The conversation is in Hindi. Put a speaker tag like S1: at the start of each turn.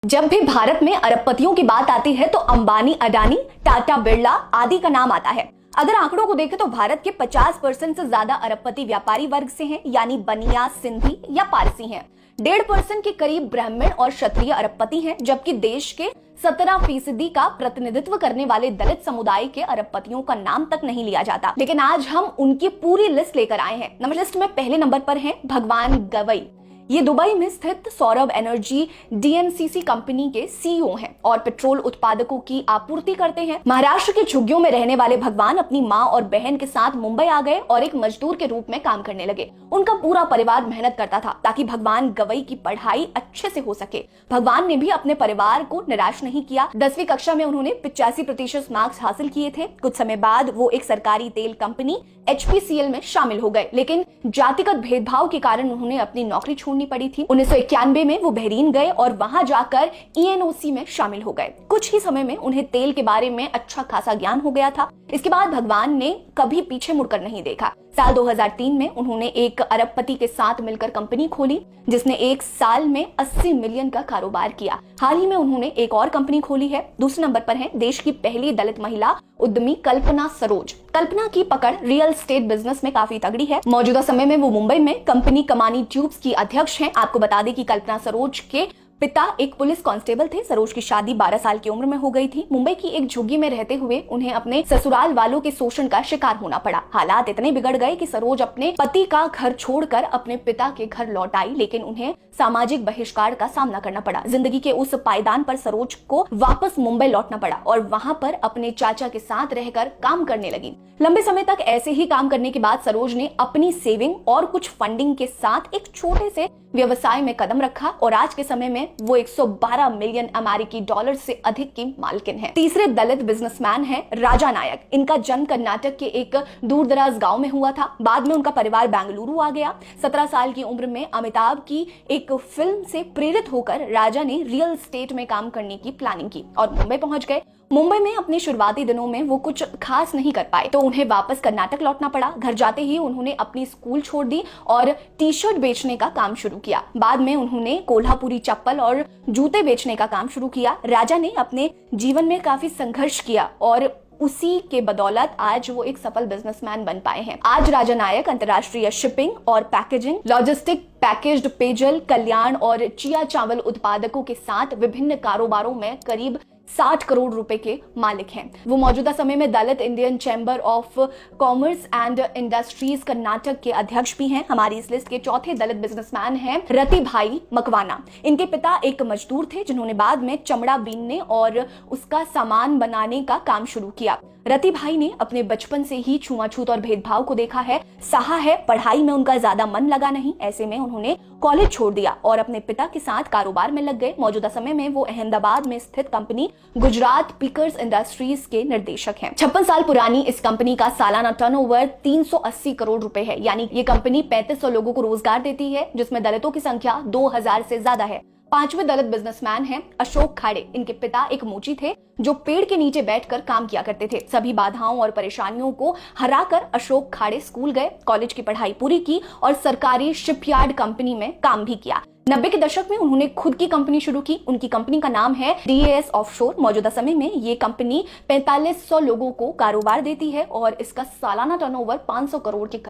S1: जब भी भारत में अरबपतियों की बात आती है तो अंबानी, अडानी, टाटा, बिरला आदि का नाम आता है। अगर आंकड़ों को देखें तो भारत के 50% से ज्यादा अरबपति व्यापारी वर्ग से हैं, यानी बनिया, सिंधी या पारसी हैं। 1.5% के करीब ब्राह्मण और क्षत्रिय अरबपति हैं, जबकि देश के 17% का प्रतिनिधित्व करने वाले दलित समुदाय के अरबपतियों का नाम तक नहीं लिया जाता। लेकिन आज हम उनकी पूरी लिस्ट लेकर आए हैं। नंबर लिस्ट में पहले नंबर पर हैं भगवान गवई। ये दुबई में स्थित सौरभ एनर्जी डीएनसीसी कंपनी के सीईओ हैं और पेट्रोल उत्पादकों की आपूर्ति करते हैं। महाराष्ट्र के झुग्गियों में रहने वाले भगवान अपनी मां और बहन के साथ मुंबई आ गए और एक मजदूर के रूप में काम करने लगे। उनका पूरा परिवार मेहनत करता था ताकि भगवान गवई की पढ़ाई अच्छे से हो सके। भगवान ने भी अपने परिवार को निराश नहीं किया। 10वीं कक्षा में उन्होंने 85% मार्क्स हासिल किए थे। कुछ समय बाद वो एक सरकारी तेल कंपनी HPCL में शामिल हो गए, लेकिन जातिगत भेदभाव के कारण उन्होंने अपनी नौकरी छोड़नी पड़ी थी। 1991 में वो बहरीन गए और वहां जाकर ENOC में शामिल हो गए। कुछ ही समय में उन्हें तेल के बारे में अच्छा खासा ज्ञान हो गया था। इसके बाद भगवान ने कभी पीछे मुड़कर नहीं देखा। साल 2003 में उन्होंने एक अरबपति के साथ मिलकर कंपनी खोली, जिसने एक साल में 80 मिलियन का कारोबार किया। हाल ही में उन्होंने एक और कंपनी खोली है। दूसरे नंबर पर है देश की पहली दलित महिला उद्यमी कल्पना सरोज। कल्पना की पकड़ रियल एस्टेट बिजनेस में काफी तगड़ी है। मौजूदा समय में वो मुंबई में कंपनी कमानी ट्यूब्स की अध्यक्ष हैं। आपको बता दें कि कल्पना सरोज के पिता एक पुलिस कांस्टेबल थे। सरोज की शादी 12 साल की उम्र में हो गई थी। मुंबई की एक झुग्गी में रहते हुए उन्हें अपने ससुराल वालों के शोषण का शिकार होना पड़ा। हालात इतने बिगड़ गए कि सरोज अपने पति का घर छोड़कर अपने पिता के घर लौट आई, लेकिन उन्हें सामाजिक बहिष्कार का सामना करना पड़ा। जिंदगी के उस पायदान पर सरोज को वापस मुंबई लौटना पड़ा और वहां पर अपने चाचा के साथ रहकर काम करने लगी। लंबे समय तक ऐसे ही काम करने के बाद सरोज ने अपनी सेविंग और कुछ फंडिंग के साथ एक छोटे से व्यवसाय में कदम रखा और आज के समय में वो 112 मिलियन अमेरिकी डॉलर से अधिक की मालकिन है। तीसरे दलित बिजनेसमैन है राजा नायक। इनका जन्म कर्नाटक के एक दूरदराज गांव में हुआ था। बाद में उनका परिवार बेंगलुरु आ गया। 17 साल की उम्र में अमिताभ की एक फिल्म से प्रेरित होकर राजा ने रियल एस्टेट में काम करने की प्लानिंग की और मुंबई पहुंच गए। मुंबई में अपने शुरुआती दिनों में वो कुछ खास नहीं कर पाए तो उन्हें वापस कर्नाटक लौटना पड़ा। घर जाते ही उन्होंने अपनी स्कूल छोड़ दी और टी-शर्ट बेचने का काम शुरू किया। बाद में उन्होंने कोल्हापुरी चप्पल और जूते बेचने का काम शुरू किया। राजा ने अपने जीवन में काफी संघर्ष किया और उसी के बदौलत आज वो एक सफल बिजनेसमैन बन पाए हैं। आज राजा नायक अंतर्राष्ट्रीय शिपिंग और पैकेजिंग, लॉजिस्टिक, पैकेज्ड पेयजल, कल्याण और चिया चावल उत्पादकों के साथ विभिन्न कारोबारों में करीब 60 करोड़ रुपए के मालिक हैं। वो मौजूदा समय में Dalit Indian chamber of commerce and industries Karnataka के अध्यक्ष भी हैं। हमारी इस लिस्ट के चौथे दलित बिजनेसमैन हैं रति भाई मकवाना। इनके पिता एक मजदूर थे जिन्होंने बाद में चमड़ा बीनने और उसका सामान बनाने का काम शुरू किया। रति भाई ने अपने बचपन से ही छुआछूत और भेदभाव को देखा है, सहा है। पढ़ाई में उनका ज्यादा मन लगा नहीं। ऐसे में उन्होंने कॉलेज छोड़ दिया और अपने पिता के साथ कारोबार में लग गए। मौजूदा समय में वो अहमदाबाद में स्थित कंपनी गुजरात पिकर्स इंडस्ट्रीज के निर्देशक हैं। 56 साल पुरानी इस कंपनी का सालाना टर्नओवर 380 करोड़ रुपए है, यानी ये कंपनी 3500 लोगों को रोजगार देती है, जिसमें दलितों की संख्या 2000 से ज्यादा है। पांचवें दलित बिजनेसमैन हैं अशोक खाड़े। इनके पिता एक मोची थे जो पेड़ के नीचे बैठकर काम किया करते थे। सभी बाधाओं और परेशानियों को हराकर अशोक खाड़े स्कूल गए, कॉलेज की पढ़ाई पूरी की और सरकारी शिपयार्ड कंपनी में काम भी किया। 90 के दशक में उन्होंने खुद की कंपनी शुरू की। उनकी कंपनी का नाम है DAS ऑफशोर। मौजूदा समय में ये कंपनी 4500 लोगों को कारोबार देती है और इसका सालाना टर्नओवर 500 करोड़ के